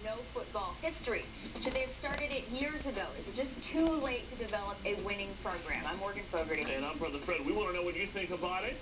no football history. Should they have started it years ago? Is it just too late to develop a winning program? I'm Morgan Fogarty. And I'm Brother Fred. We want to know what you think about it.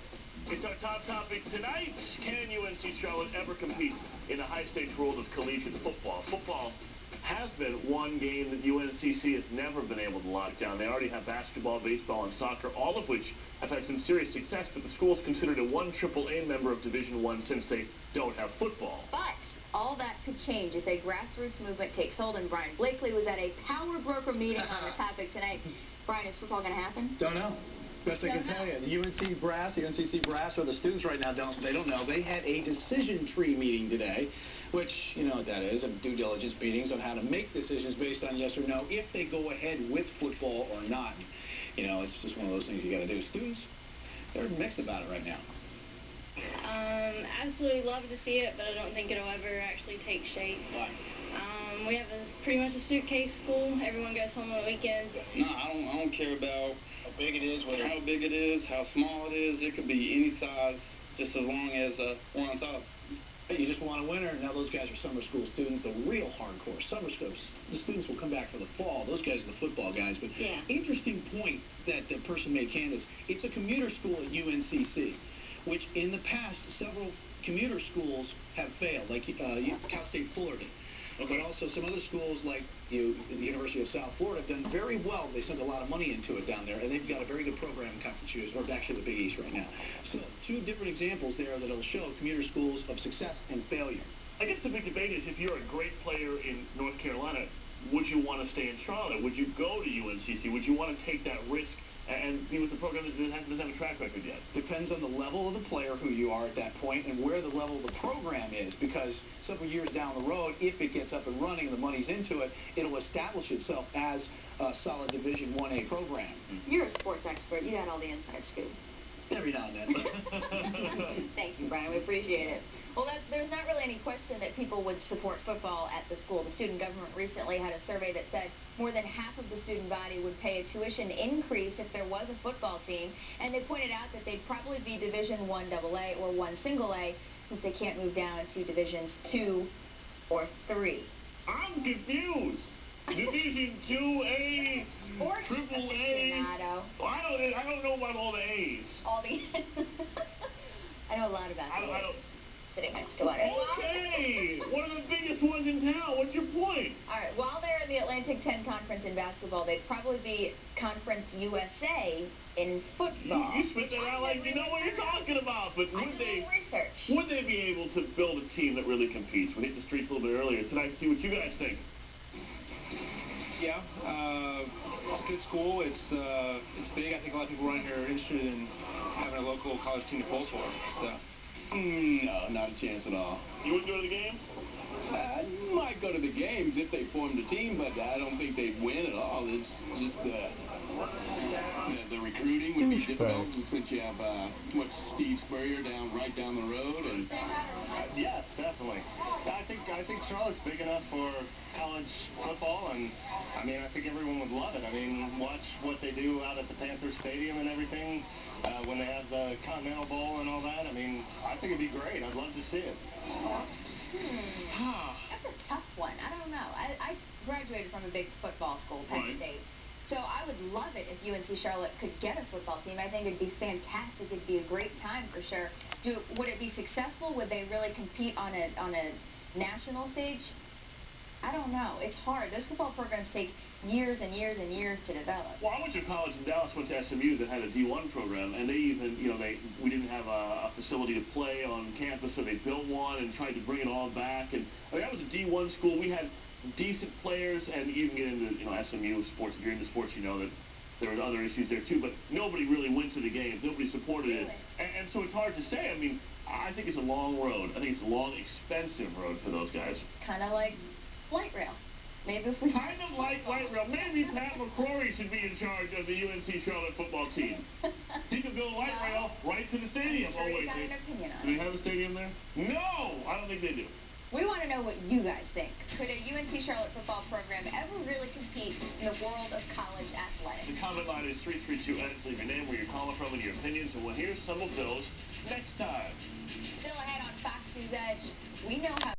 It's our top topic tonight. Can UNC Charlotte ever compete in the high-stakes world of collegiate football? Football has been one game that UNCC has never been able to lock down. They already have basketball, baseball, and soccer, all of which have had some serious success, but the school's considered a 1 AAA member of Division I since they don't have football. But all that could change if a grassroots movement takes hold, and Brian Blakely was at a power broker meeting on the topic tonight. Brian, is football going to happen? Don't know. Best I can tell you, the UNCC brass, or the students right now don't know. They had a decision tree meeting today, which, you know what that is, due diligence meetings on how to make decisions based on yes or no, if they go ahead with football or not. You know, it's just one of those things you got to do. Students, they're mixed about it right now. Absolutely love to see it, but I don't think it'll ever actually take shape. Why? We have pretty much a suitcase school. Everyone goes home on the weekends. No, I don't care about How big it is, how big it is, how small it is. It could be any size, just as long as we're on top. You just want a winner. Now those guys are summer school students, the real hardcore summer schools. The students will come back for the fall. Those guys are the football guys. But yeah. Interesting point that the person made, Candace. It's a commuter school at UNCC, which in the past several commuter schools have failed, like Cal State Fullerton. Okay. But also some other schools like the University of South Florida have done very well. They sent a lot of money into it down there, and they've got a very good program in Conference U, or actually the Big East right now. So two different examples there that'll show commuter schools of success and failure. I guess the big debate is, if you're a great player in North Carolina, would you want to stay in Charlotte? Would you go to UNCC? Would you want to take that risk and be with a program that doesn't have a track record yet? Depends on the level of the player, who you are at that point, and where the level of the program is, because several years down the road, if it gets up and running and the money's into it, it'll establish itself as a solid Division I-A program. You're a sports expert. You got all the inside scoop. Every now and then. Thank you, Brian. We appreciate it. Well, there's not really any question that people would support football at the school. The student government recently had a survey that said more than half of the student body would pay a tuition increase if there was a football team, and they pointed out that they'd probably be Division I AA or I A, since they can't move down to Divisions II or III. I'm confused. Division IIA, Sports AAA. aficionado. Well, I don't know about all the A's. All the I know a lot about I it. don't. Sitting next to one. Okay, one of the biggest ones in town. What's your point? All right. While they're in the Atlantic 10 Conference in basketball, they'd probably be Conference USA in football. You spit that out like you know what you're talking about. But I did a little research. would they be able to build a team that really competes? We hit the streets a little bit earlier tonight. See what you guys think. Yeah, it's a good school. It's big. I think a lot of people around here are interested in having a local college team to pull for. So. No, not a chance at all. You wouldn't go to the games? I might go to the games if they formed a team, but I don't think they'd win at all. It's just the recruiting would be difficult since you have Steve Spurrier right down the road, and yes, definitely. I think Charlotte's big enough for college football, and I mean I think everyone would love it. I mean, watch what they do out at the Panthers Stadium and everything when they have the Continental Bowl and all that. I mean, I think it'd be great. I'd love to see it. That's a tough one. I don't know. I graduated from a big football school, Penn State. So I would love it if UNC Charlotte could get a football team. I think it'd be fantastic. It'd be a great time for sure. Would it be successful? Would they really compete on a national stage? I don't know. It's hard. Those football programs take years and years and years to develop. Well, I went to college in Dallas, went to SMU that had a D1 program, and they even, we didn't have a facility to play on campus, so they built one and tried to bring it all back. And I mean, that was a D1 school. We had decent players, and you can get into, SMU sports. If you're into sports, you know that there were other issues there too, but nobody really went to the games. Nobody supported it. And so it's hard to say. I mean, I think it's a long road. I think it's a long, expensive road for those guys. Kind of like light rail. Maybe if we kind of like light rail. Maybe Pat McCrory should be in charge of the UNC Charlotte football team. He could build a light rail right to the stadium. I'm sure he's got an opinion on it. Do they have a stadium there? No, I don't think they do. We want to know what you guys think. Could a UNC Charlotte football program ever really compete in the world of college athletics? The comment line is 332. Leave your name, where you're calling from, and your opinions, and we'll hear some of those next time. Still ahead on Fox News Edge, we know how